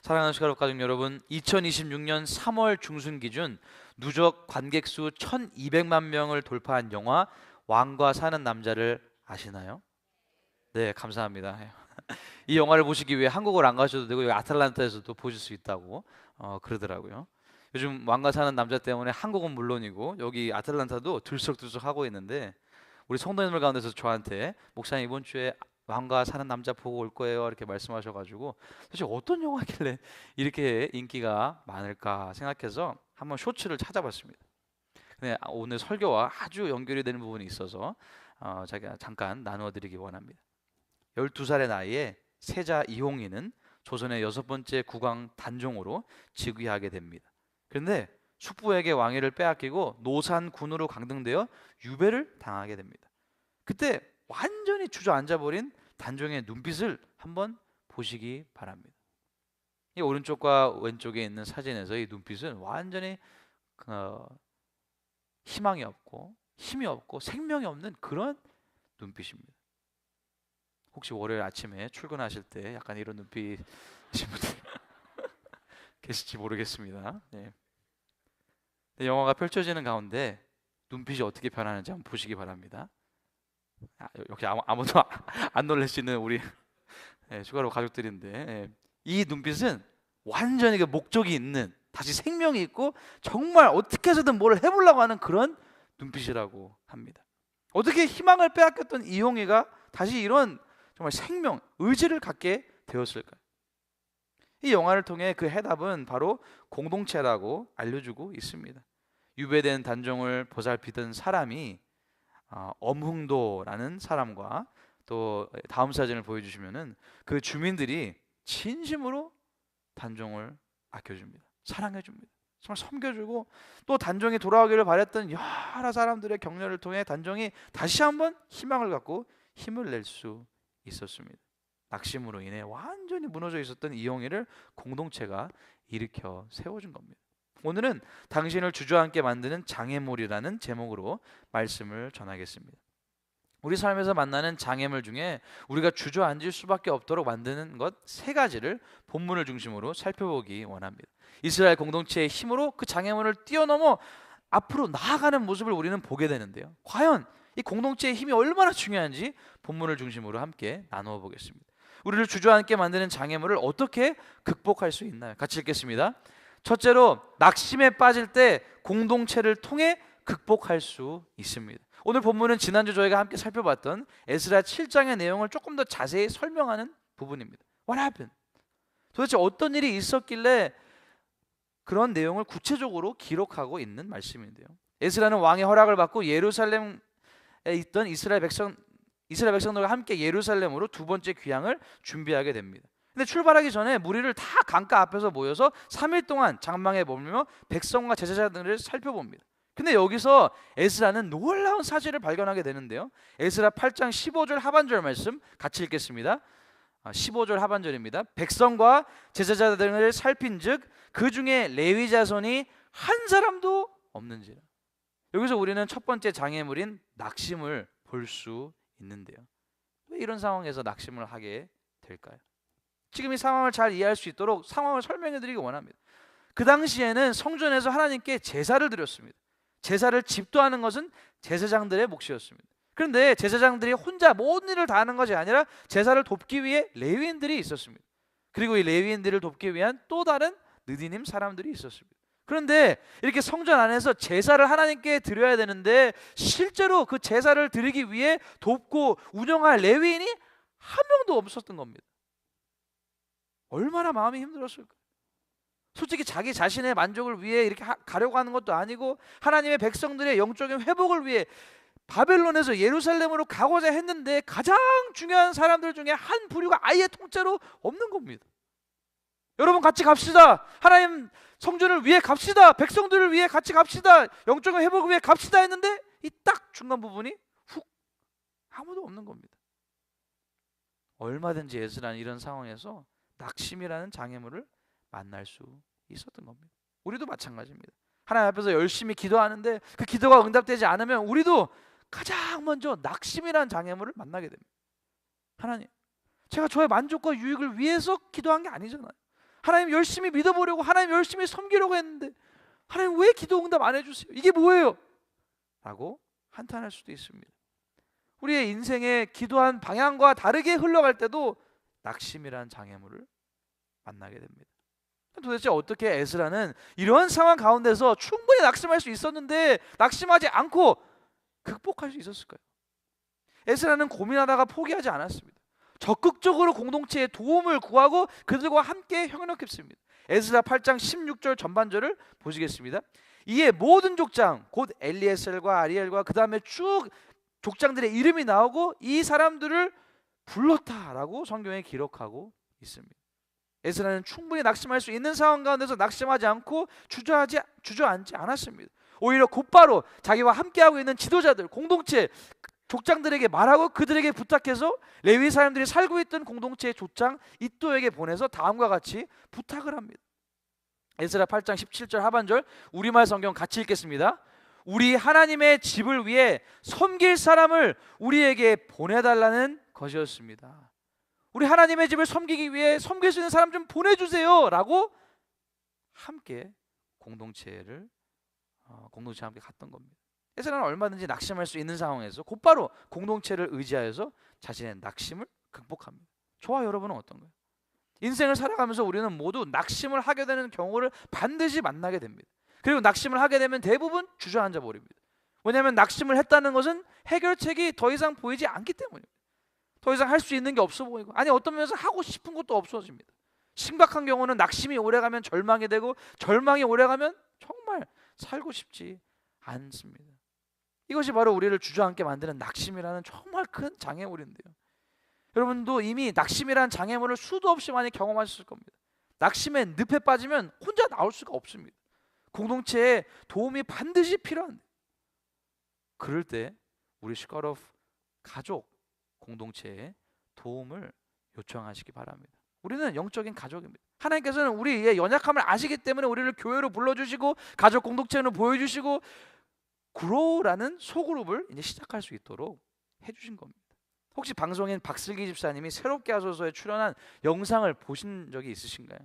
사랑하는 시가족 가족 여러분, 2026년 3월 중순 기준 누적 관객 수 1200만 명을 돌파한 영화 왕과 사는 남자를 아시나요? 네, 감사합니다. 이 영화를 보시기 위해 한국을 안 가셔도 되고 여기 아틀란타에서도 보실 수 있다고 그러더라고요. 요즘 왕과 사는 남자 때문에 한국은 물론이고 여기 아틀란타도 들썩들썩 하고 있는데, 우리 성도님들 가운데서 저한테 목사님 이번 주에 왕과 사는 남자 보고 올 거예요 이렇게 말씀하셔가지고, 도대체 어떤 영화길래 이렇게 인기가 많을까 생각해서 한번 쇼츠를 찾아봤습니다. 근데 오늘 설교와 아주 연결이 되는 부분이 있어서 제가 잠깐 나누어 드리기 원합니다. 12살의 나이에 세자 이홍희는 조선의 6번째 국왕 단종으로 즉위하게 됩니다. 그런데 숙부에게 왕위를 빼앗기고 노산군으로 강등되어 유배를 당하게 됩니다. 그때 완전히 주저앉아버린 단종의 눈빛을 한번 보시기 바랍니다. 이 오른쪽과 왼쪽에 있는 사진에서 이 눈빛은 완전히 희망이 없고 힘이 없고 생명이 없는 그런 눈빛입니다. 혹시 월요일 아침에 출근하실 때 약간 이런 눈빛이신 분들 계실지 모르겠습니다. 네. 영화가 펼쳐지는 가운데 눈빛이 어떻게 변하는지 한번 보시기 바랍니다. 역시 아무도 안 놀라시는 우리 슈가로 가족들인데, 이 눈빛은 완전히 그 목적이 있는, 다시 생명이 있고 정말 어떻게 해서든 뭘 해보려고 하는 그런 눈빛이라고 합니다. 어떻게 희망을 빼앗겼던 이홍희가 다시 이런 정말 생명, 의지를 갖게 되었을까요? 이 영화를 통해 그 해답은 바로 공동체라고 알려주고 있습니다. 유배된 단종을 보살피던 사람이 엄흥도라는 사람과, 또 다음 사진을 보여주시면은 그 주민들이 진심으로 단종을 아껴줍니다. 사랑해줍니다. 정말 섬겨주고, 또 단종이 돌아오기를 바랬던 여러 사람들의 격려를 통해 단종이 다시 한번 희망을 갖고 힘을 낼 수 있었습니다. 낙심으로 인해 완전히 무너져 있었던 이홍희를 공동체가 일으켜 세워준 겁니다. 오늘은 당신을 주저앉게 만드는 장애물이라는 제목으로 말씀을 전하겠습니다. 우리 삶에서 만나는 장애물 중에 우리가 주저앉을 수밖에 없도록 만드는 것 3가지를 본문을 중심으로 살펴보기 원합니다. 이스라엘 공동체의 힘으로 그 장애물을 뛰어넘어 앞으로 나아가는 모습을 우리는 보게 되는데요. 과연 이 공동체의 힘이 얼마나 중요한지 본문을 중심으로 함께 나누어 보겠습니다. 우리를 주저앉게 만드는 장애물을 어떻게 극복할 수 있나요? 같이 읽겠습니다. 첫째로, 낙심에 빠질 때 공동체를 통해 극복할 수 있습니다. 오늘 본문은 지난주 저희가 함께 살펴봤던 에스라 7장의 내용을 조금 더 자세히 설명하는 부분입니다. What happened? 도대체 어떤 일이 있었길래 그런 내용을 구체적으로 기록하고 있는 말씀인데요. 에스라는 왕의 허락을 받고 예루살렘에 있던 이스라엘 백성들과 함께 예루살렘으로 2번째 귀향을 준비하게 됩니다. 근데 출발하기 전에 무리를 다 강가 앞에서 모여서 3일 동안 장막에 머물며 백성과 제사장들을 살펴봅니다. 근데 여기서 에스라는 놀라운 사실을 발견하게 되는데요. 에스라 8장 15절 하반절 말씀 같이 읽겠습니다. 15절 하반절입니다. 백성과 제사장들을 살핀즉 그 중에 레위 자손이 한 사람도 없는지라. 여기서 우리는 첫 번째 장애물인 낙심을 볼 수 있는데요. 왜 이런 상황에서 낙심을 하게 될까요? 지금 이 상황을 잘 이해할 수 있도록 상황을 설명해 드리기 원합니다. 그 당시에는 성전에서 하나님께 제사를 드렸습니다. 제사를 집도하는 것은 제사장들의 몫이었습니다. 그런데 제사장들이 혼자 모든 일을 다 하는 것이 아니라 제사를 돕기 위해 레위인들이 있었습니다. 그리고 이 레위인들을 돕기 위한 또 다른 느디님 사람들이 있었습니다. 그런데 이렇게 성전 안에서 제사를 하나님께 드려야 되는데 실제로 그 제사를 드리기 위해 돕고 운영할 레위인이 한 명도 없었던 겁니다. 얼마나 마음이 힘들었을까? 솔직히 자기 자신의 만족을 위해 이렇게 가려고 하는 것도 아니고 하나님의 백성들의 영적인 회복을 위해 바벨론에서 예루살렘으로 가고자 했는데 가장 중요한 사람들 중에 한 부류가 아예 통째로 없는 겁니다. 여러분 같이 갑시다. 하나님 성전을 위해 갑시다. 백성들을 위해 같이 갑시다. 영적인 회복을 위해 갑시다 했는데 이 딱 중간 부분이 훅 아무도 없는 겁니다. 얼마든지 에스라는 이런 상황에서 낙심이라는 장애물을 만날 수 있었던 겁니다. 우리도 마찬가지입니다. 하나님 앞에서 열심히 기도하는데 그 기도가 응답되지 않으면 우리도 가장 먼저 낙심이라는 장애물을 만나게 됩니다. 하나님, 제가 저의 만족과 유익을 위해서 기도한 게 아니잖아요. 하나님 열심히 믿어보려고, 하나님 열심히 섬기려고 했는데 하나님 왜 기도 응답 안 해주세요? 이게 뭐예요? 라고 한탄할 수도 있습니다. 우리의 인생의 기도한 방향과 다르게 흘러갈 때도 낙심이란 장애물을 만나게 됩니다. 도대체 어떻게 에스라는 이런 상황 가운데서 충분히 낙심할 수 있었는데 낙심하지 않고 극복할 수 있었을까요? 에스라는 고민하다가 포기하지 않았습니다. 적극적으로 공동체의 도움을 구하고 그들과 함께 협력했습니다. 에스라 8장 16절 전반절을 보시겠습니다. 이에 모든 족장 곧 엘리에셀과 아리엘과 그 다음에 쭉 족장들의 이름이 나오고 이 사람들을 불렀다라고 성경에 기록하고 있습니다. 에스라는 충분히 낙심할 수 있는 상황 가운데서 낙심하지 않고 주저앉지 않았습니다. 오히려 곧바로 자기와 함께하고 있는 지도자들, 공동체 족장들에게 말하고 그들에게 부탁해서 레위 사람들이 살고 있던 공동체의 족장 이또에게 보내서 다음과 같이 부탁을 합니다. 에스라 8장 17절 하반절 우리말 성경 같이 읽겠습니다. 우리 하나님의 집을 위해 섬길 사람을 우리에게 보내달라는 것이었습니다. 우리 하나님의 집을 섬기기 위해 섬길 수 있는 사람 좀 보내주세요 라고 함께 공동체와 함께 갔던 겁니다. 에스라는 얼마든지 낙심할 수 있는 상황에서 곧바로 공동체를 의지하여서 자신의 낙심을 극복합니다. 저와 여러분은 어떤가요? 인생을 살아가면서 우리는 모두 낙심을 하게 되는 경우를 반드시 만나게 됩니다. 그리고 낙심을 하게 되면 대부분 주저앉아 버립니다. 왜냐하면 낙심을 했다는 것은 해결책이 더 이상 보이지 않기 때문입니다. 더 이상 할 수 있는 게 없어 보이고, 아니 어떤 면에서 하고 싶은 것도 없어집니다. 심각한 경우는 낙심이 오래가면 절망이 되고, 절망이 오래가면 정말 살고 싶지 않습니다. 이것이 바로 우리를 주저앉게 만드는 낙심이라는 정말 큰 장애물인데요. 여러분도 이미 낙심이라는 장애물을 수도 없이 많이 경험하셨을 겁니다. 낙심의 늪에 빠지면 혼자 나올 수가 없습니다. 공동체의 도움이 반드시 필요한데, 그럴 때 우리 슈가로프 가족 공동체의 도움을 요청하시기 바랍니다. 우리는 영적인 가족입니다. 하나님께서는 우리의 연약함을 아시기 때문에 우리를 교회로 불러주시고 가족 공동체로 보여주시고 그로우라는 소그룹을 이제 시작할 수 있도록 해주신 겁니다. 혹시 방송인 박슬기 집사님이 새롭게 하소서에 출연한 영상을 보신 적이 있으신가요?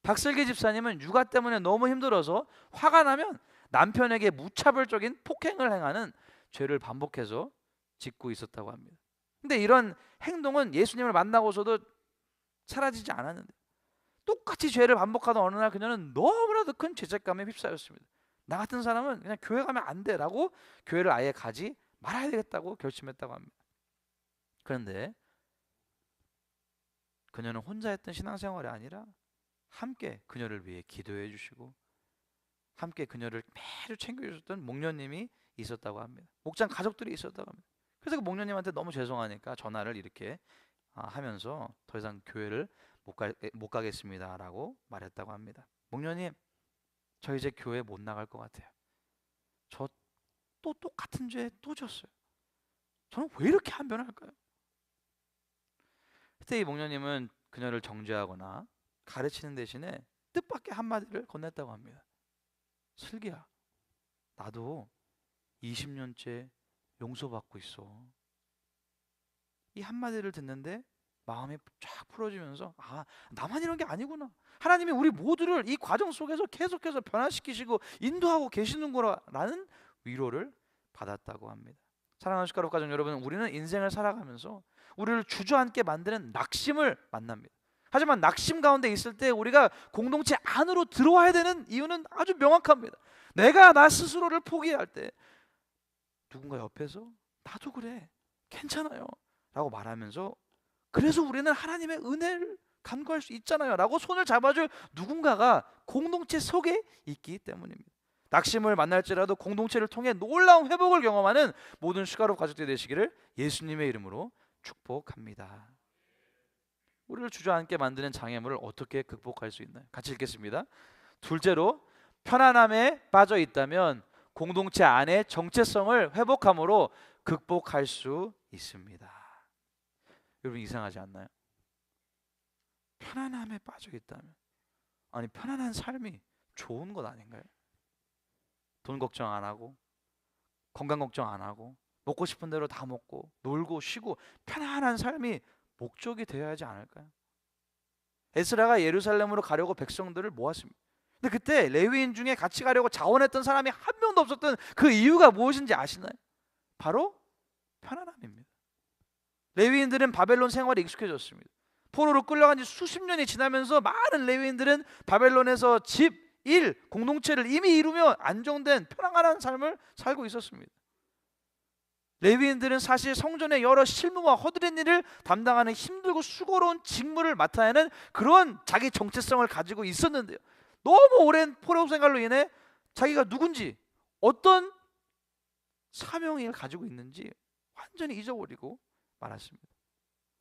박슬기 집사님은 육아 때문에 너무 힘들어서 화가 나면 남편에게 무차별적인 폭행을 행하는 죄를 반복해서 짓고 있었다고 합니다. 근데 이런 행동은 예수님을 만나고서도 사라지지 않았는데, 똑같이 죄를 반복하던 어느 날 그녀는 너무나도 큰 죄책감에 휩싸였습니다. 나 같은 사람은 그냥 교회 가면 안 돼라고 교회를 아예 가지 말아야 되겠다고 결심했다고 합니다. 그런데 그녀는 혼자 했던 신앙생활이 아니라 함께 그녀를 위해 기도해 주시고 함께 그녀를 매주 챙겨주셨던 목녀님이 있었다고 합니다. 목장 가족들이 있었다고 합니다. 그래서 그 목녀님한테 너무 죄송하니까 전화를 이렇게 하면서 더 이상 교회를 못 가겠습니다라고 말했다고 합니다. 목녀님, 저 이제 교회 못 나갈 것 같아요. 저 또 똑같은 죄 또 졌어요. 저는 왜 이렇게 안 변할까요? 그때 이 목녀님은 그녀를 정죄하거나 가르치는 대신에 뜻밖의 한마디를 건넸다고 합니다. 슬기야, 나도 20년째 용서받고 있어. 이 한마디를 듣는데 마음이 쫙 풀어지면서, 나만 이런 게 아니구나. 하나님이 우리 모두를 이 과정 속에서 계속해서 변화시키시고 인도하고 계시는 거라는 위로를 받았다고 합니다. 사랑하는 숟가락 가족 여러분, 우리는 인생을 살아가면서 우리를 주저앉게 만드는 낙심을 만납니다. 하지만 낙심 가운데 있을 때 우리가 공동체 안으로 들어와야 되는 이유는 아주 명확합니다. 내가 나 스스로를 포기할 때 누군가 옆에서 나도 그래, 괜찮아요 라고 말하면서, 그래서 우리는 하나님의 은혜를 간구할 수 있잖아요 라고 손을 잡아줄 누군가가 공동체 속에 있기 때문입니다. 낙심을 만날지라도 공동체를 통해 놀라운 회복을 경험하는 모든 슈가로 가족들이 되시기를 예수님의 이름으로 축복합니다. 우리를 주저앉게 만드는 장애물을 어떻게 극복할 수 있나요? 같이 읽겠습니다. 둘째로, 편안함에 빠져 있다면 공동체 안의 정체성을 회복함으로 극복할 수 있습니다. 여러분, 이상하지 않나요? 편안함에 빠져 있다면, 아니 편안한 삶이 좋은 것 아닌가요? 돈 걱정 안 하고, 건강 걱정 안 하고, 먹고 싶은 대로 다 먹고 놀고 쉬고 편안한 삶이 목적이 되어야 하지 않을까요? 에스라가 예루살렘으로 가려고 백성들을 모았습니다. 근데 그때 레위인 중에 같이 가려고 자원했던 사람이 한 명도 없었던 그 이유가 무엇인지 아시나요? 바로 편안함입니다. 레위인들은 바벨론 생활에 익숙해졌습니다. 포로로 끌려간 지 수십 년이 지나면서 많은 레위인들은 바벨론에서 집, 일, 공동체를 이미 이루며 안정된 편안한 삶을 살고 있었습니다. 레위인들은 사실 성전의 여러 실무와 허드렛 일을 담당하는 힘들고 수고로운 직무를 맡아야 하는 그런 자기 정체성을 가지고 있었는데요, 너무 오랜 포로 생활로 인해 자기가 누군지, 어떤 사명을 가지고 있는지 완전히 잊어버리고 말았습니다.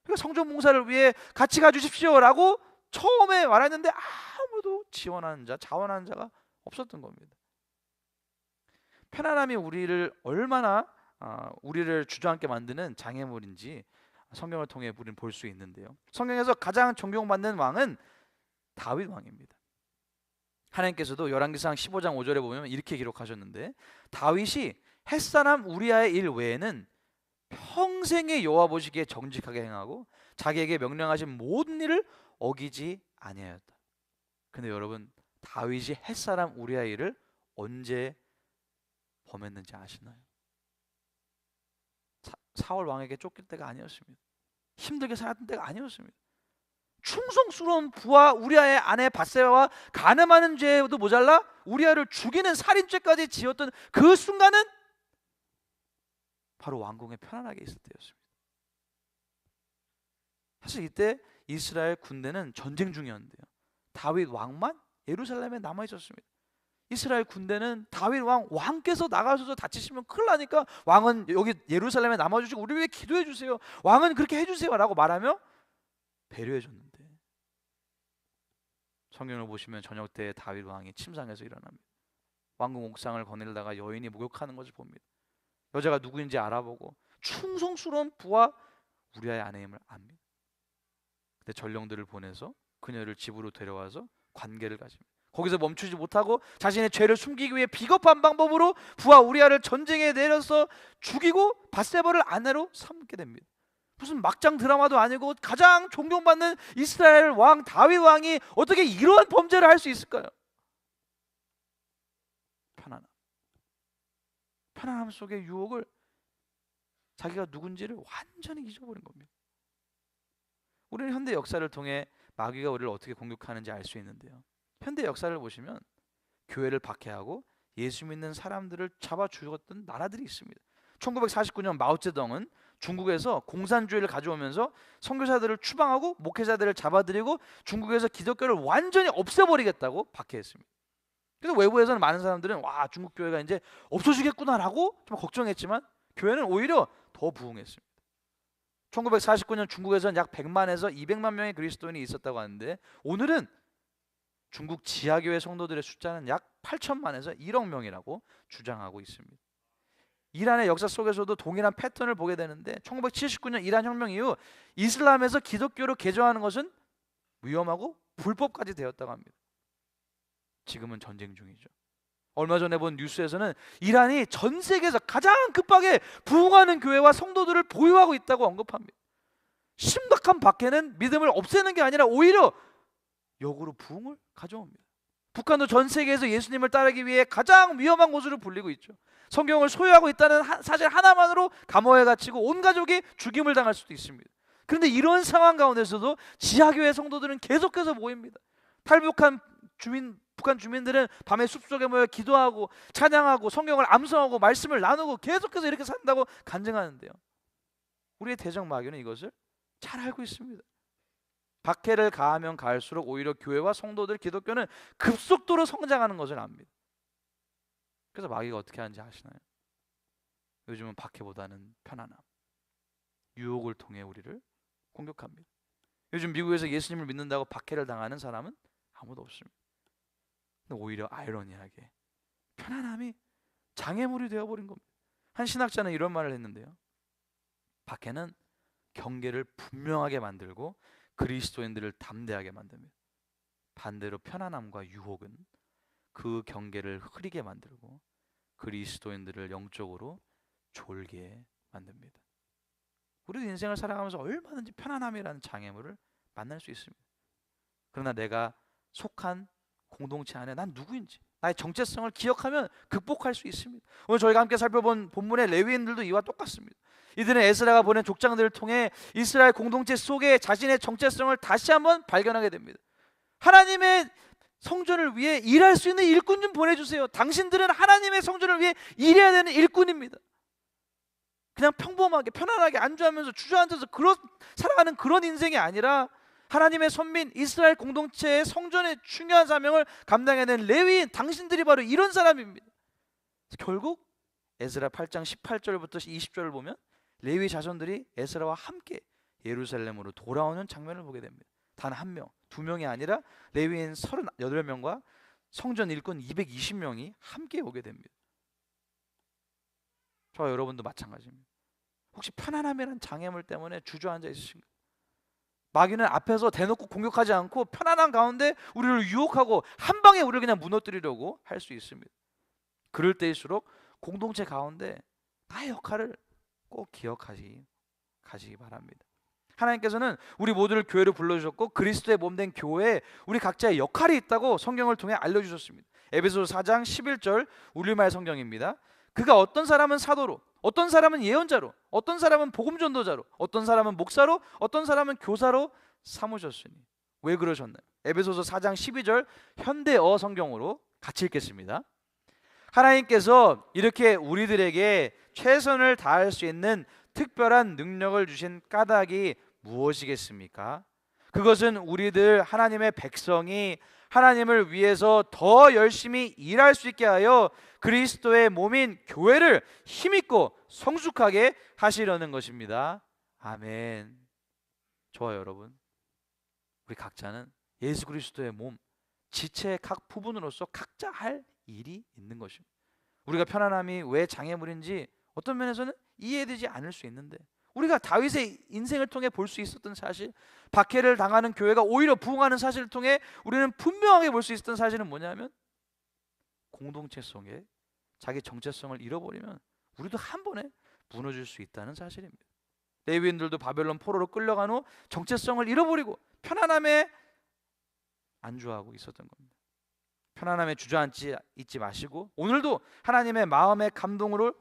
그러니까 성전 봉사를 위해 같이 가주십시오라고 처음에 말했는데 아무도 지원하는 자, 자원하는 자가 없었던 겁니다. 편안함이 우리를 얼마나 우리를 주저앉게 만드는 장애물인지 성경을 통해 우리는 볼 수 있는데요, 성경에서 가장 존경받는 왕은 다윗 왕입니다. 하나님께서도 열왕기상 15장 5절에 보면 이렇게 기록하셨는데, 다윗이 햇사람 우리아의 일 외에는 평생의 여호와 보시기에 정직하게 행하고 자기에게 명령하신 모든 일을 어기지 아니하였다. 근데 여러분, 다윗이 햇사람 우리아의 일을 언제 범했는지 아시나요? 사울 왕에게 쫓길 때가 아니었습니다. 힘들게 살았던 때가 아니었습니다. 충성스러운 부하 우리아의 아내 밧세바와 간음하는 죄도 모자라 우리아를 죽이는 살인죄까지 지었던 그 순간은 바로 왕궁에 편안하게 있을 때였습니다. 사실 이때 이스라엘 군대는 전쟁 중이었는데요, 다윗 왕만 예루살렘에 남아 있었습니다. 이스라엘 군대는 다윗 왕께서 나가셔서 다치시면 큰일 나니까 왕은 여기 예루살렘에 남아주시고 우리 위해 기도해 주세요, 왕은 그렇게 해주세요 라고 말하며 배려해 줬는데, 성경을 보시면 저녁 때 다윗 왕이 침상에서 일어납니다. 왕궁 옥상을 거닐다가 여인이 목욕하는 것을 봅니다. 여자가 누구인지 알아보고 충성스러운 부하 우리아의 아내임을 압니다. 근데 전령들을 보내서 그녀를 집으로 데려와서 관계를 가집니다. 거기서 멈추지 못하고 자신의 죄를 숨기기 위해 비겁한 방법으로 부하 우리아를 전쟁에 내려서 죽이고 밧세바를 아내로 삼게 됩니다. 무슨 막장 드라마도 아니고 가장 존경받는 이스라엘 왕 다윗 왕이 어떻게 이러한 범죄를 할 수 있을까요? 편안함 속의 유혹을, 자기가 누군지를 완전히 잊어버린 겁니다. 우리는 현대 역사를 통해 마귀가 우리를 어떻게 공격하는지 알 수 있는데요, 현대 역사를 보시면 교회를 박해하고 예수 믿는 사람들을 잡아 죽였던 나라들이 있습니다. 1949년 마오쩌둥은 중국에서 공산주의를 가져오면서 선교사들을 추방하고 목회자들을 잡아들이고 중국에서 기독교를 완전히 없애버리겠다고 박해했습니다. 그래서 외부에서는 많은 사람들은 와, 중국 교회가 이제 없어지겠구나라고 좀 걱정했지만 교회는 오히려 더 부흥했습니다. 1949년 중국에서는 약 100만에서 200만 명의 그리스도인이 있었다고 하는데, 오늘은 중국 지하교회 성도들의 숫자는 약 8천만에서 1억 명이라고 주장하고 있습니다. 이란의 역사 속에서도 동일한 패턴을 보게 되는데, 1979년 이란 혁명 이후 이슬람에서 기독교로 개종하는 것은 위험하고 불법까지 되었다고 합니다. 지금은 전쟁 중이죠. 얼마 전에 본 뉴스에서는 이란이 전 세계에서 가장 급하게 부흥하는 교회와 성도들을 보유하고 있다고 언급합니다. 심각한 박해는 믿음을 없애는 게 아니라 오히려 역으로 부흥을 가져옵니다. 북한도 전 세계에서 예수님을 따르기 위해 가장 위험한 곳으로 불리고 있죠. 성경을 소유하고 있다는 사실 하나만으로 감옥에 갇히고 온 가족이 죽임을 당할 수도 있습니다. 그런데 이런 상황 가운데서도 지하교회 성도들은 계속해서 모입니다. 탈북한 북한 주민들은 밤에 숲속에 모여 기도하고 찬양하고 성경을 암송하고 말씀을 나누고 계속해서 이렇게 산다고 간증하는데요, 우리의 대적 마귀는 이것을 잘 알고 있습니다. 박해를 가하면 가할수록 오히려 교회와 성도들, 기독교는 급속도로 성장하는 것을 압니다. 그래서 마귀가 어떻게 하는지 아시나요? 요즘은 박해보다는 편안함, 유혹을 통해 우리를 공격합니다. 요즘 미국에서 예수님을 믿는다고 박해를 당하는 사람은 아무도 없습니다. 근데 오히려 아이러니하게 편안함이 장애물이 되어버린 겁니다. 한 신학자는 이런 말을 했는데요, 박해는 경계를 분명하게 만들고 그리스도인들을 담대하게 만듭니다. 반대로 편안함과 유혹은 그 경계를 흐리게 만들고 그리스도인들을 영적으로 졸게 만듭니다. 우리도 인생을 살아가면서 얼마든지 편안함이라는 장애물을 만날 수 있습니다. 그러나 내가 속한 공동체 안에 난 누구인지, 나의 정체성을 기억하면 극복할 수 있습니다. 오늘 저희가 함께 살펴본 본문의 레위인들도 이와 똑같습니다. 이들은 에스라가 보낸 족장들을 통해 이스라엘 공동체 속에 자신의 정체성을 다시 한번 발견하게 됩니다. 하나님의 성전을 위해 일할 수 있는 일꾼 좀 보내주세요. 당신들은 하나님의 성전을 위해 일해야 되는 일꾼입니다. 그냥 평범하게 편안하게 안주하면서 주저앉아서 살아가는 그런 인생이 아니라 하나님의 선민 이스라엘 공동체의 성전의 중요한 사명을 감당해야 되는 레위인, 당신들이 바로 이런 사람입니다. 결국 에스라 8장 18절부터 20절을 보면 레위 자손들이 에스라와 함께 예루살렘으로 돌아오는 장면을 보게 됩니다. 단 한 명, 두 명이 아니라 레위인 38명과 성전 일꾼 220명이 함께 오게 됩니다. 저와 여러분도 마찬가지입니다. 혹시 편안함이란 장애물 때문에 주저앉아 있으신가요? 마귀는 앞에서 대놓고 공격하지 않고 편안한 가운데 우리를 유혹하고 한 방에 우리를 그냥 무너뜨리려고 할 수 있습니다. 그럴 때일수록 공동체 가운데 나의 역할을 꼭 기억하시기 바랍니다. 하나님께서는 우리 모두를 교회로 불러주셨고 그리스도의 몸된 교회에 우리 각자의 역할이 있다고 성경을 통해 알려주셨습니다. 에베소서 4장 11절 우리말 성경입니다. 그가 어떤 사람은 사도로, 어떤 사람은 예언자로, 어떤 사람은 복음전도자로, 어떤 사람은 목사로, 어떤 사람은 교사로 삼으셨으니. 왜 그러셨나요? 에베소서 4장 12절 현대어 성경으로 같이 읽겠습니다. 하나님께서 이렇게 우리들에게 최선을 다할 수 있는 특별한 능력을 주신 까닭이 무엇이겠습니까? 그것은 우리들 하나님의 백성이 하나님을 위해서 더 열심히 일할 수 있게 하여 그리스도의 몸인 교회를 힘있고 성숙하게 하시려는 것입니다. 아멘. 좋아요, 여러분. 우리 각자는 예수 그리스도의 몸, 지체의 각 부분으로서 각자 할 일이 있는 것입니다. 우리가 편안함이 왜 장애물인지 어떤 면에서는 이해되지 않을 수 있는데, 우리가 다윗의 인생을 통해 볼 수 있었던 사실, 박해를 당하는 교회가 오히려 부흥하는 사실을 통해 우리는 분명하게 볼 수 있었던 사실은 뭐냐면, 공동체 속에 자기 정체성을 잃어버리면 우리도 한 번에 무너질 수 있다는 사실입니다. 레위인들도 바벨론 포로로 끌려간 후 정체성을 잃어버리고 편안함에 안주하고 있었던 겁니다. 편안함에 주저앉지 있지 마시고 오늘도 하나님의 마음의 감동으로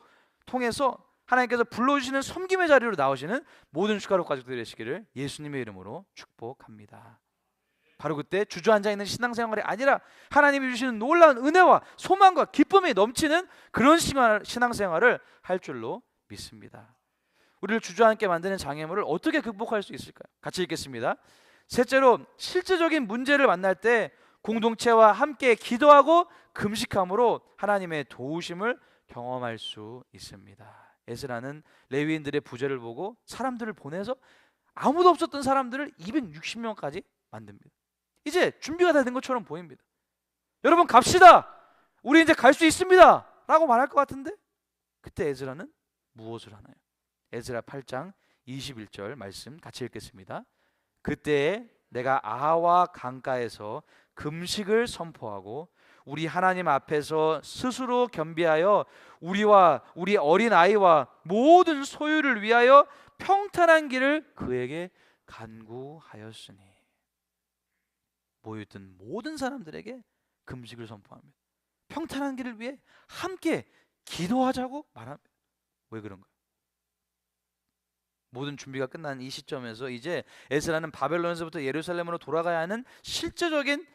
통해서 하나님께서 불러주시는 섬김의 자리로 나오시는 모든 슈가족 가족들이 되시기를 예수님의 이름으로 축복합니다. 바로 그때 주저앉아 있는 신앙생활이 아니라 하나님이 주시는 놀라운 은혜와 소망과 기쁨이 넘치는 그런 신앙생활을 할 줄로 믿습니다. 우리를 주저앉게 만드는 장애물을 어떻게 극복할 수 있을까요? 같이 읽겠습니다. 셋째로, 실제적인 문제를 만날 때 공동체와 함께 기도하고 금식함으로 하나님의 도우심을 경험할 수 있습니다. 에스라는 레위인들의 부재를 보고 사람들을 보내서 아무도 없었던 사람들을 260명까지 만듭니다. 이제 준비가 다 된 것처럼 보입니다. 여러분 갑시다, 우리 이제 갈 수 있습니다 라고 말할 것 같은데, 그때 에스라는 무엇을 하나요? 에스라 8장 21절 말씀 같이 읽겠습니다. 그때 내가 아하와 강가에서 금식을 선포하고 우리 하나님 앞에서 스스로 겸비하여 우리와 우리 어린 아이와 모든 소유를 위하여 평탄한 길을 그에게 간구하였으니. 모여있던 모든 사람들에게 금식을 선포합니다. 평탄한 길을 위해 함께 기도하자고 말합니다. 왜 그런가요? 모든 준비가 끝난 이 시점에서 이제 에스라는 바벨론에서부터 예루살렘으로 돌아가야 하는 실제적인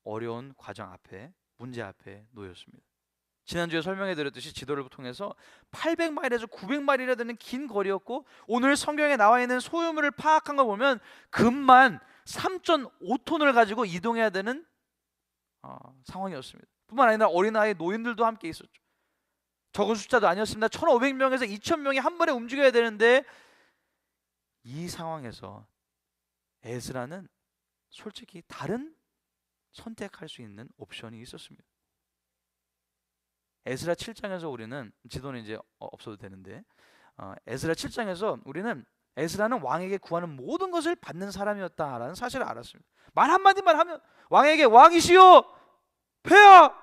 어려운 과정 앞에, 문제 앞에 놓였습니다. 지난주에 설명해 드렸듯이 지도를 통해서 800마일에서 900마일이나 되는 긴 거리였고, 오늘 성경에 나와 있는 소유물을 파악한 거 보면 금만 3.5톤을 가지고 이동해야 되는 상황이었습니다. 뿐만 아니라 어린아이, 노인들도 함께 있었죠. 적은 숫자도 아니었습니다. 1500명에서 2000명이 한 번에 움직여야 되는데, 이 상황에서 에스라는 솔직히 다른 선택할 수 있는 옵션이 있었습니다. 에스라 7장에서 우리는, 지도는 이제 없어도 되는데, 에스라 7장에서 우리는 에스라는 왕에게 구하는 모든 것을 받는 사람이었다라는 사실을 알았습니다. 말 한마디만 하면 왕에게 왕이시여, 폐하,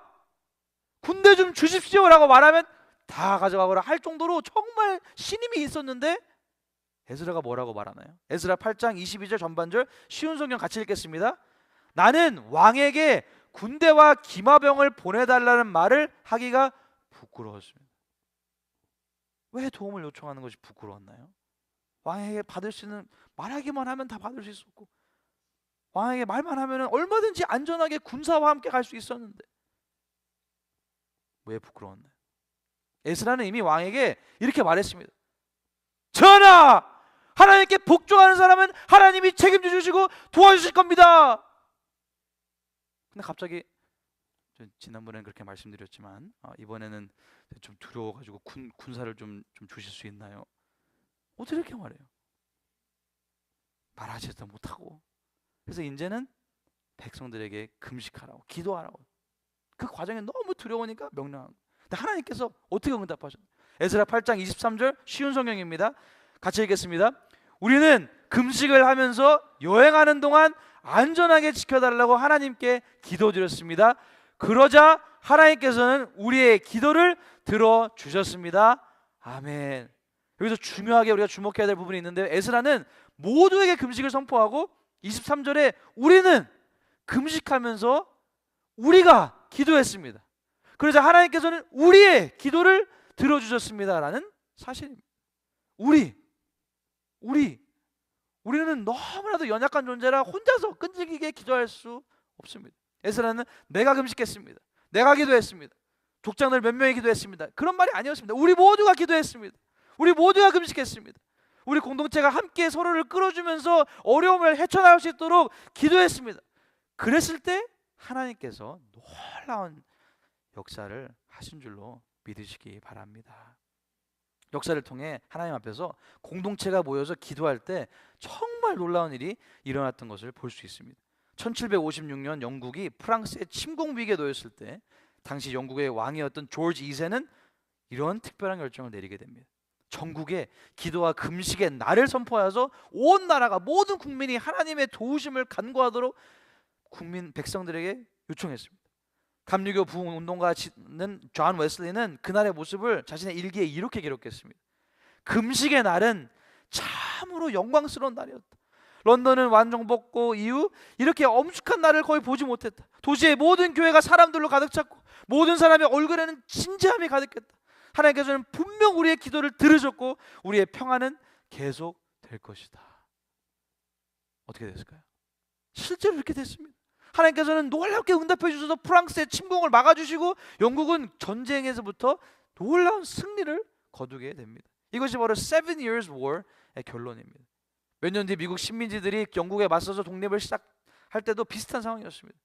군대 좀 주십시오 라고 말하면 다 가져가거라 할 정도로 정말 신임이 있었는데, 에스라가 뭐라고 말하나요? 에스라 8장 22절 전반절 쉬운 성경 같이 읽겠습니다. 나는 왕에게 군대와 기마병을 보내달라는 말을 하기가 부끄러웠습니다. 왜 도움을 요청하는 것이 부끄러웠나요? 왕에게 받을 수 있는, 말하기만 하면 다 받을 수 있었고, 왕에게 말만 하면 얼마든지 안전하게 군사와 함께 갈 수 있었는데 왜 부끄러웠나요? 에스라는 이미 왕에게 이렇게 말했습니다. 전하! 하나님께 복종하는 사람은 하나님이 책임져 주시고 도와주실 겁니다. 근데 갑자기, 지난번에는 그렇게 말씀드렸지만 이번에는 좀 두려워가지고 군사를 좀 주실 수 있나요? 어떻게 이렇게 말해요? 말하지도 못하고. 그래서 이제는 백성들에게 금식하라고, 기도하라고. 그 과정이 너무 두려우니까 명령한 거예요. 근데 하나님께서 어떻게 응답하셨나요? 에스라 8장 23절 쉬운 성경입니다. 같이 읽겠습니다. 우리는 금식을 하면서 여행하는 동안 안전하게 지켜달라고 하나님께 기도드렸습니다. 그러자 하나님께서는 우리의 기도를 들어주셨습니다. 아멘. 여기서 중요하게 우리가 주목해야 될 부분이 있는데요, 에스라는 모두에게 금식을 선포하고 23절에 우리는 금식하면서 우리가 기도했습니다. 그러자 하나님께서는 우리의 기도를 들어주셨습니다라는 사실입니다. 우리는 너무나도 연약한 존재라 혼자서 끈질기게 기도할 수 없습니다. 에스라는 내가 금식했습니다, 내가 기도했습니다, 족장들 몇 명이 기도했습니다, 그런 말이 아니었습니다. 우리 모두가 기도했습니다. 우리 모두가 금식했습니다. 우리 공동체가 함께 서로를 끌어주면서 어려움을 헤쳐나올 수 있도록 기도했습니다. 그랬을 때 하나님께서 놀라운 역사를 하신 줄로 믿으시기 바랍니다. 역사를 통해 하나님 앞에서 공동체가 모여서 기도할 때 정말 놀라운 일이 일어났던 것을 볼 수 있습니다. 1756년 영국이 프랑스의 침공 위기에 놓였을 때 당시 영국의 왕이었던 조지 2세는 이런 특별한 결정을 내리게 됩니다. 전국에 기도와 금식의 날을 선포하여서 온 나라가, 모든 국민이 하나님의 도우심을 간구하도록 백성들에게 요청했습니다. 감리교 부흥운동가는 존 웨슬리는 그날의 모습을 자신의 일기에 이렇게 기록했습니다. 금식의 날은 참으로 영광스러운 날이었다. 런던은 완종복고 이후 이렇게 엄숙한 날을 거의 보지 못했다. 도시의 모든 교회가 사람들로 가득 찼고 모든 사람의 얼굴에는 진지함이 가득했다. 하나님께서는 분명 우리의 기도를 들으셨고 우리의 평안은 계속 될 것이다. 어떻게 됐을까요? 실제로 이렇게 됐습니다. 하나님께서는 놀랍게 응답해 주셔서 프랑스의 침공을 막아주시고 영국은 전쟁에서부터 놀라운 승리를 거두게 됩니다. 이것이 바로 Seven Years War의 결론입니다. 몇 년 뒤 미국 식민지들이 영국에 맞서서 독립을 시작할 때도 비슷한 상황이었습니다.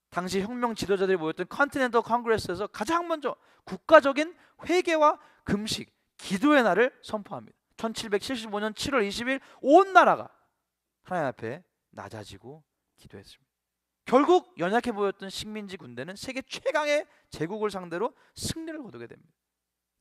당시 혁명 지도자들이 모였던 컨티넨털 컨그레스에서 가장 먼저 국가적인 회개와 금식, 기도의 날을 선포합니다. 1775년 7월 20일 온 나라가 하나님 앞에 낮아지고 기도했습니다. 결국 연약해 보였던 식민지 군대는 세계 최강의 제국을 상대로 승리를 거두게 됩니다.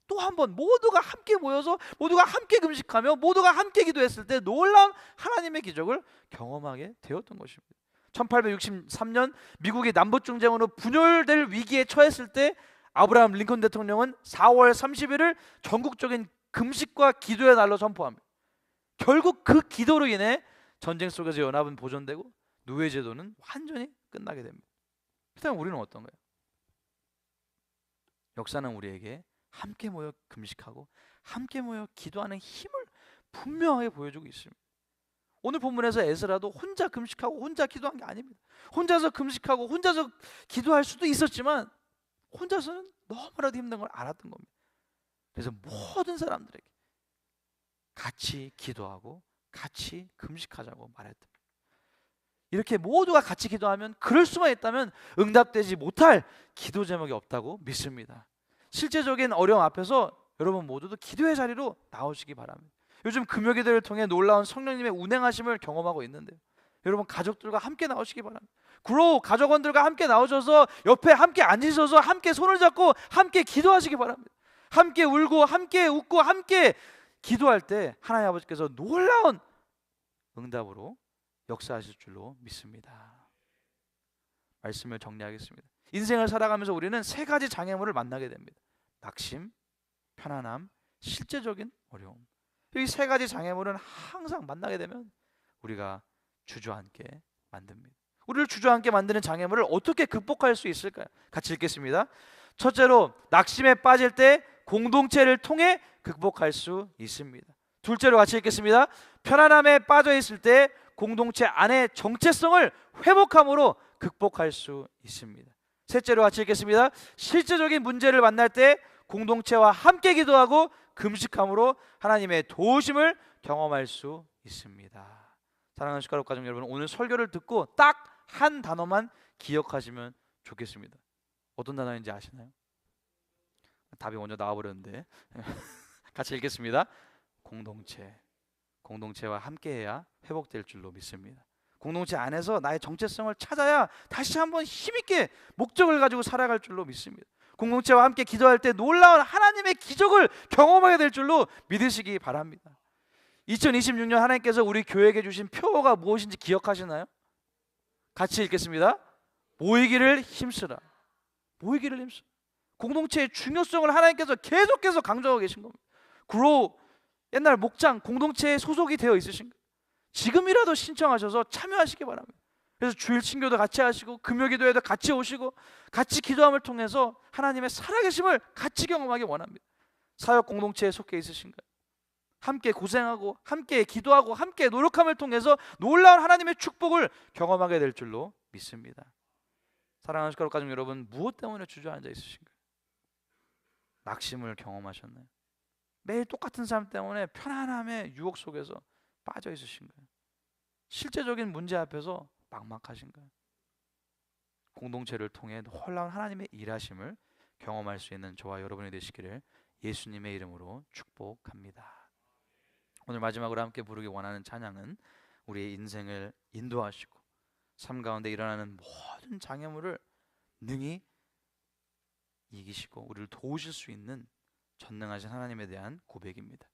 또 한 번 모두가 함께 모여서 모두가 함께 금식하며 모두가 함께 기도했을 때 놀라운 하나님의 기적을 경험하게 되었던 것입니다. 1863년 미국이 남북전쟁으로 분열될 위기에 처했을 때 아브라함 링컨 대통령은 4월 30일을 전국적인 금식과 기도의 날로 선포합니다. 결국 그 기도로 인해 전쟁 속에서 연합은 보존되고 노예제도는 완전히 끝나게 됩니다. 그렇다면 우리는 어떤가요? 역사는 우리에게 함께 모여 금식하고 함께 모여 기도하는 힘을 분명하게 보여주고 있습니다. 오늘 본문에서 에스라도 혼자 금식하고 혼자 기도한 게 아닙니다. 혼자서 금식하고 혼자서 기도할 수도 있었지만 혼자서는 너무나도 힘든 걸 알았던 겁니다. 그래서 모든 사람들에게 같이 기도하고 같이 금식하자고 말했답니다. 이렇게 모두가 같이 기도하면, 그럴 수만 있다면 응답되지 못할 기도 제목이 없다고 믿습니다. 실제적인 어려움 앞에서 여러분 모두도 기도의 자리로 나오시기 바랍니다. 요즘 금요기도를 통해 놀라운 성령님의 운행하심을 경험하고 있는데요, 여러분 가족들과 함께 나오시기 바랍니다. 그로 가족원들과 함께 나오셔서 옆에 함께 앉으셔서 함께 손을 잡고 함께 기도하시기 바랍니다. 함께 울고 함께 웃고 함께 기도할 때 하나님 아버지께서 놀라운 응답으로 역사하실 줄로 믿습니다. 말씀을 정리하겠습니다. 인생을 살아가면서 우리는 세 가지 장애물을 만나게 됩니다. 낙심, 편안함, 실제적인 어려움. 이 세 가지 장애물은 항상 만나게 되면 우리가 주저앉게 만듭니다. 우리를 주저앉게 만드는 장애물을 어떻게 극복할 수 있을까요? 같이 읽겠습니다. 첫째로, 낙심에 빠질 때 공동체를 통해 극복할 수 있습니다. 둘째로 같이 읽겠습니다. 편안함에 빠져 있을 때 공동체 안의 정체성을 회복함으로 극복할 수 있습니다. 셋째로 같이 읽겠습니다. 실제적인 문제를 만날 때 공동체와 함께 기도하고 금식함으로 하나님의 도우심을 경험할 수 있습니다. 사랑하는 숟가락 가족 여러분, 오늘 설교를 듣고 딱 한 단어만 기억하시면 좋겠습니다. 어떤 단어인지 아시나요? 답이 먼저 나와버렸는데 같이 읽겠습니다. 공동체와 함께해야 회복될 줄로 믿습니다. 공동체 안에서 나의 정체성을 찾아야 다시 한번 힘있게 목적을 가지고 살아갈 줄로 믿습니다. 공동체와 함께 기도할 때 놀라운 하나님의 기적을 경험하게 될 줄로 믿으시기 바랍니다. 2026년 하나님께서 우리 교회에게 주신 표어가 무엇인지 기억하시나요? 같이 읽겠습니다. 모이기를 힘쓰라. 모이기를 힘쓰라. 공동체의 중요성을 하나님께서 계속해서 강조하고 계신 겁니다. grow, 옛날 목장 공동체에 소속이 되어 있으신가요? 지금이라도 신청하셔서 참여하시기 바랍니다. 그래서 주일 친교도 같이 하시고 금요기도에도 같이 오시고 같이 기도함을 통해서 하나님의 살아계심을 같이 경험하기 원합니다. 사역 공동체에 속해 있으신가요? 함께 고생하고 함께 기도하고 함께 노력함을 통해서 놀라운 하나님의 축복을 경험하게 될 줄로 믿습니다. 사랑하는 숟가락 가족 여러분, 무엇 때문에 주저앉아 있으신가요? 낙심을 경험하셨나요? 매일 똑같은 삶 때문에 편안함의 유혹 속에서 빠져 있으신가요? 실제적인 문제 앞에서 막막하신가요? 공동체를 통해 놀라운 하나님의 일하심을 경험할 수 있는 저와 여러분이 되시기를 예수님의 이름으로 축복합니다. 오늘 마지막으로 함께 부르기 원하는 찬양은 우리의 인생을 인도하시고 삶 가운데 일어나는 모든 장애물을 능히 이기시고 우리를 도우실 수 있는 전능하신 하나님에 대한 고백입니다.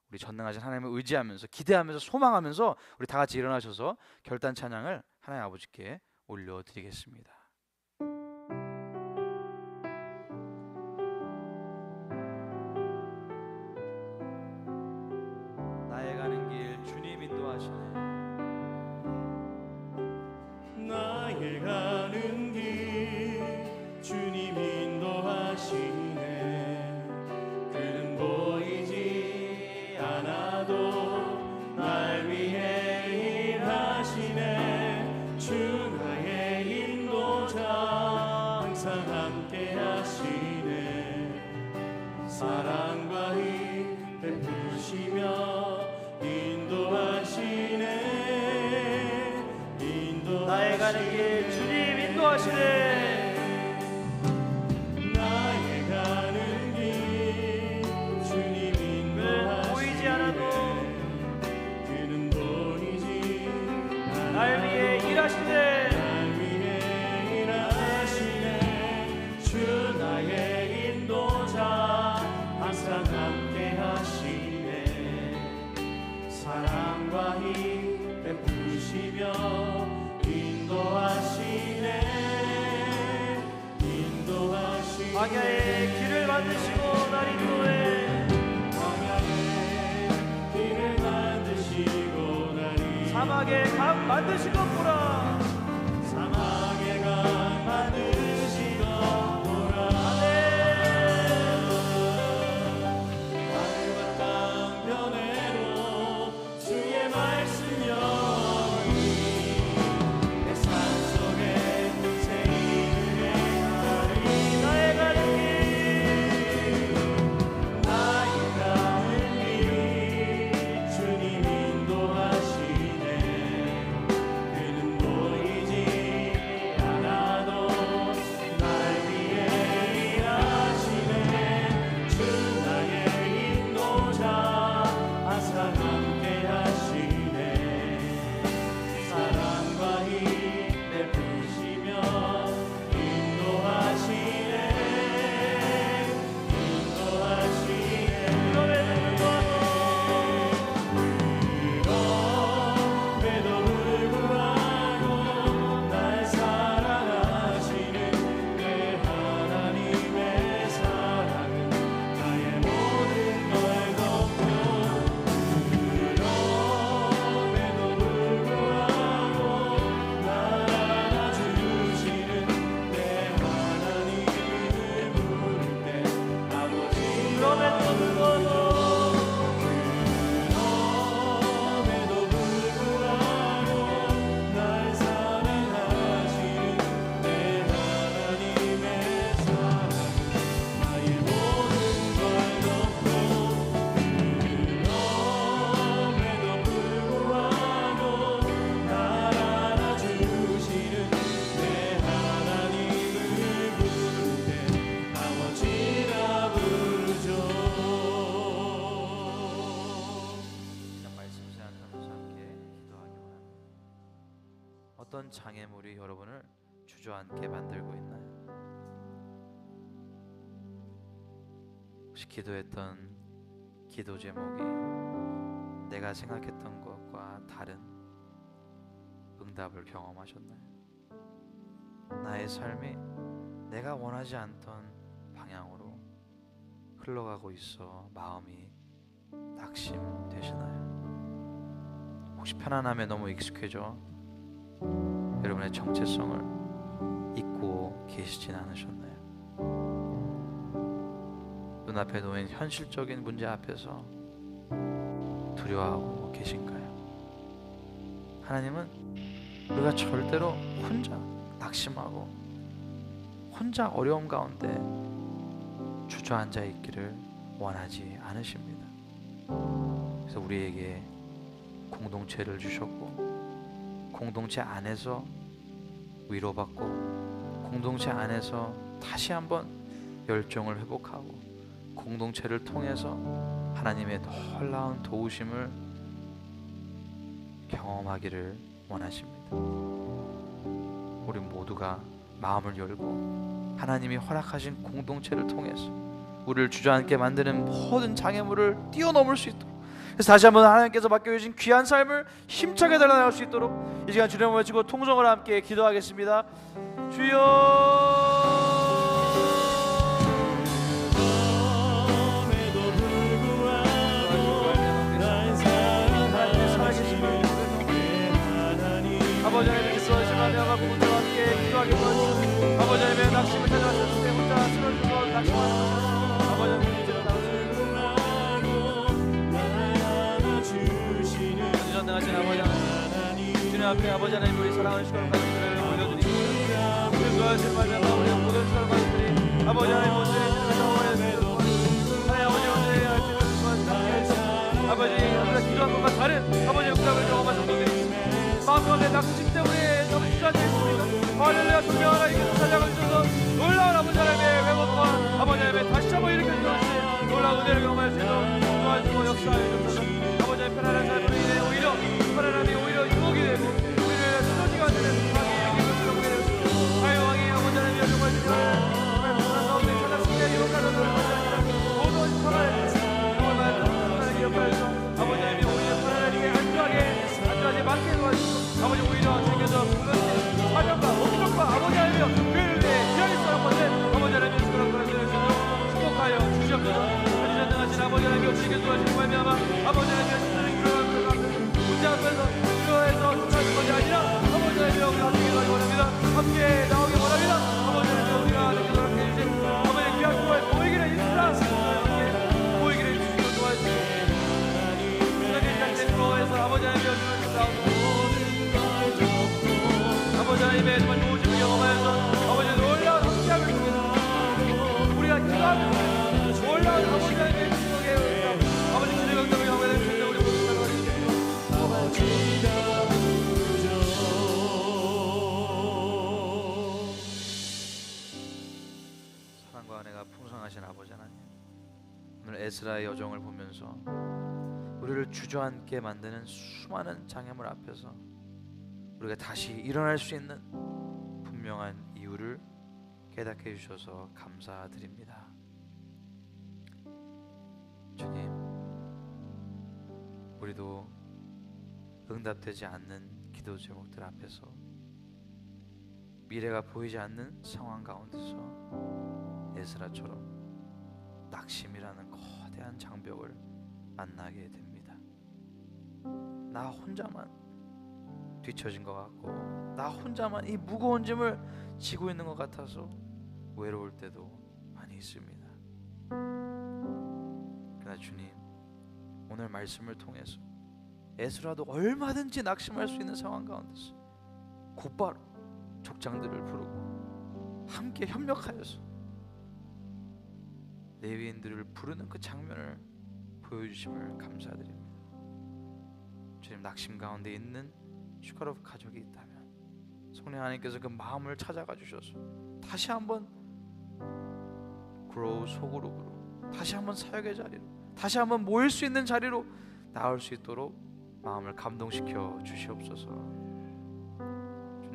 우리 전능하신 하나님을 의지하면서 기대하면서 소망하면서 우리 다 같이 일어나셔서 결단 찬양을 하나님 아버지께 올려드리겠습니다. 나의 가는 길 주님 인도하시네. 나의 가는 길 주님 인도하시네. 그는 보이지 않아도 날 위해 일하시네. 주 나의 인도자 항상 함께 하시네. 사랑과 힘 베푸시며 인도하시네. 나의 가는 길 주님 인도하시네. 나의 가는 길 주님 인도하시네. 보이지 않아도 그는 보이지 날 위해 일하시네. 날 위해 일하시네. 주 나의 인도자 항상 함께 하시네. 사랑과 힘 베푸시며 인도하시네. 인도하시네. 광야의 길을 만드시고 날 인도해. 광야의 길을 만드시고 날 인도해. 사막의 강 만드시고 보라. 사막의 강 만드시고 보라. 하늘과 땅 변해도 주의 말씀 영원히. 내 삶 속에 새 일을 행하리. 나의 가는 길 나의 가는 길 주님 인도하시네. 그는 보이지 않아도 어떤 장애물이 여러분을 주저앉게 만들고 있나요? 혹시 기도했던 기도 제목이 내가 생각했던 것과 다른 응답을 경험하셨나요? 나의 삶이 내가 원하지 않던 방향으로 흘러가고 있어 마음이 낙심되시나요? 혹시 편안함에 너무 익숙해져 여러분의 정체성을 잊고 계시진 않으셨나요? 눈앞에 놓인 현실적인 문제 앞에서 두려워하고 계신가요? 하나님은 우리가 절대로 혼자 낙심하고 혼자 어려움 가운데 주저앉아 있기를 원하지 않으십니다. 그래서 우리에게 공동체를 주셨고, 공동체 안에서 위로받고, 공동체 안에서 다시 한번 열정을 회복하고, 공동체를 통해서 하나님의 놀라운 도우심을 경험하기를 원하십니다. 우리 모두가 마음을 열고 하나님이 허락하신 공동체를 통해서 우리를 주저앉게 만드는 모든 장애물을 뛰어넘을 수 있도록, 그래서 다시 한번 하나님께서 맡겨주신 귀한 삶을 힘차게 달려나갈 수 있도록 이 시간 주님을 외치고 통성을 함께 기도하겠습니다. 주여, 아버지 하나님 기도하시며 공동체와 함께 기도하게 도와주시고, 아버지 하나님의 낙심을 찾아가셨을 때 혼자 쓰러져서 낙심하는 것을 아버지 하나님 이제는 전능하신 아버지 하나님, 주님 앞에 아버지 하나님 우리 사랑하는 시간을 가족들을 올려드리고 우리 구하실 말씀과 우리 모든 시간을 가족들이 아버지 하나님 모든 하나님 아버지 오늘 아버지 우리가 기도한 것과 다른 아버지의 응답을 경험한 성도들이 마음 가운데 낙심 때문에 너무 주저앉아 있습니다. 할렐루야, 분명 하나님께서 찾아가셔서 놀라운 아버지 하나님의 회복과 아버지 하나님의 다시 한번 일으켜 주시는 놀라운 은혜를 경험할 수 있도록 도와주고 역사하여 주셔서 아버지 하나님 편안한 삶으로 인해 오히려 편안함이 오히려 유혹이 되고 우리를 쓰러지가 되는 방해에게 그렇게 되고 사용왕이 아버지 하나님의 정말 정말 편안한 가운데 찾았으며 유혹하는 모든 편안한 정말 편안하게 역할해서 아버지 하나님이 오히려 편안하게 안주하지 않게 도와주시고 아버지 오히려 챙겨서 그것이 사명과 목적과 아버지 하나님이여 그를 위해 지향이 있어야 건데 아버지 하나님의 그런 것을 축복하여 주시옵소서. 전능하신 아버지 하나님이여 주님께 도와주시고 말미암아 아버지 하나님의 신들이 일어나는 문제 앞에서 주여에서 주차하는 것이 아니라 아버지 하나님이여 우리가 함께 나오기 원합니다. 함께 나오기 원합니다. 아버지 하나님이여 우리가 함께 노력해 주신 아버지의 귀한 구원을 보이기를 인사 함께 보이기를 주시고 도와주시고 하나님 같은 거에서 아버지 하나님이여 주를 싸우고 아버지 하나님의 정말 도우심을 경험하여서 아버지의 놀라운 함께함을 통해서 우리가 기도하면서 놀라운 아버지 하나님의 축복의 응답 아버지 주의 응답을 경험하게 될 수 있는 우리 모두 사랑과 은혜가 풍성하신 아버지 하나님, 오늘 에스라의 여정을 보면서 우리를 주저앉게 만드는 수많은 장애물 앞에서 우리가 다시 일어날 수 있는 분명한 이유를 깨닫게 해주셔서 감사드립니다. 주님, 우리도 응답되지 않는 기도 제목들 앞에서 미래가 보이지 않는 상황 가운데서 에스라처럼 낙심이라는 거대한 장벽을 만나게 됩니다. 나 혼자만 뒤처진 것 같고 나 혼자만 이 무거운 짐을 지고 있는 것 같아서 외로울 때도 많이 있습니다. 그러나 주님, 오늘 말씀을 통해서 에스라도 얼마든지 낙심할 수 있는 상황 가운데서 곧바로 족장들을 부르고 함께 협력하여서 레위인들을 부르는 그 장면을 보여주심을 감사드립니다. 주님, 낙심 가운데 있는 슈카로프 가족이 있다면 성령 하나님께서 그 마음을 찾아가 주셔서 다시 한번 그로우 소그룹으로 다시 한번 사역의 자리로 다시 한번 모일 수 있는 자리로 나올 수 있도록 마음을 감동시켜 주시옵소서.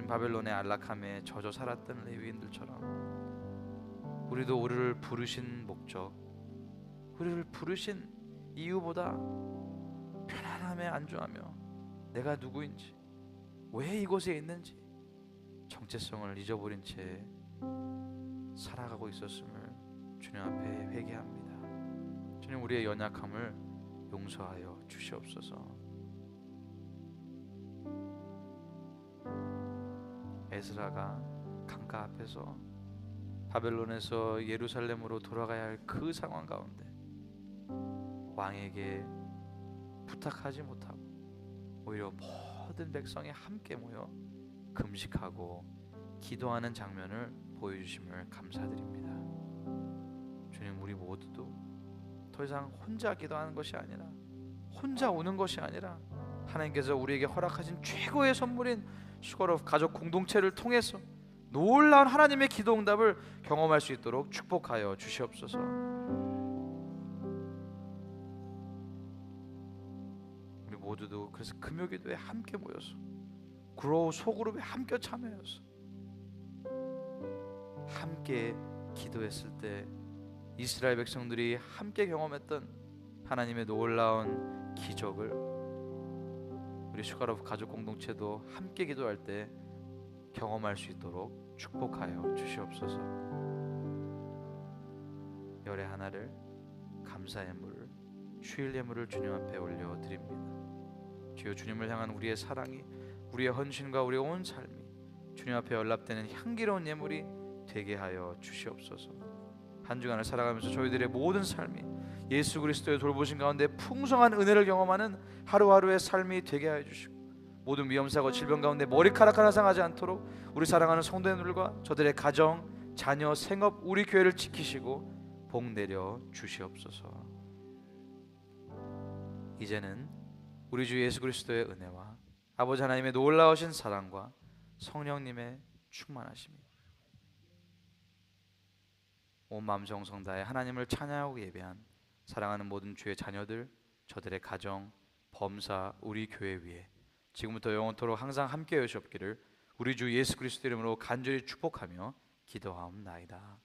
주님, 바벨론의 안락함에 젖어 살았던 레위인들처럼 우리도 우리를 부르신 목적, 우리를 부르신 이유보다 편안함에 안주하며 내가 누구인지, 왜 이곳에 있는지 정체성을 잊어버린 채 살아가고 있었음을 주님 앞에 회개합니다. 주님, 우리의 연약함을 용서하여 주시옵소서. 에스라가 강가 앞에서 바벨론에서 예루살렘으로 돌아가야 할 그 상황 가운데 왕에게 부탁하지 못하고 오히려 모든 백성이 함께 모여 금식하고 기도하는 장면을 보여주심을 감사드립니다. 주님, 우리 모두도 더 이상 혼자 기도하는 것이 아니라, 혼자 우는 것이 아니라, 하나님께서 우리에게 허락하신 최고의 선물인 슈거로프 가족 공동체를 통해서 놀라운 하나님의 기도 응답을 경험할 수 있도록 축복하여 주시옵소서. 우리 모두도 그래서 금요기도에 함께 모여서 그로우 소그룹에 함께 참여해서 함께 기도했을 때 이스라엘 백성들이 함께 경험했던 하나님의 놀라운 기적을 우리 슈가로프 가족 공동체도 함께 기도할 때 경험할 수 있도록 축복하여 주시옵소서. 열의 하나를 감사의 물, 주일 예물을 주님 앞에 올려드립니다. 주여, 주님을 향한 우리의 사랑이, 우리의 헌신과 우리의 온 삶이 주님 앞에 연락되는 향기로운 예물이 되게 하여 주시옵소서. 한 주간을 살아가면서 저희들의 모든 삶이 예수 그리스도의 돌보신 가운데 풍성한 은혜를 경험하는 하루하루의 삶이 되게 하여 주시고, 모든 위험사고 질병 가운데 머리카락 하나 상하지 않도록 우리 사랑하는 성도님들과 저들의 가정, 자녀, 생업, 우리 교회를 지키시고 복 내려 주시옵소서. 이제는 우리 주 예수 그리스도의 은혜와 아버지 하나님의 놀라우신 사랑과 성령님의 충만하심이 온 마음 정성 다해 하나님을 찬양하고 예배한 사랑하는 모든 주의 자녀들, 저들의 가정, 범사, 우리 교회 위에 지금부터 영원토록 항상 함께 하시옵기를 우리 주 예수 그리스도 이름으로 간절히 축복하며 기도하옵나이다.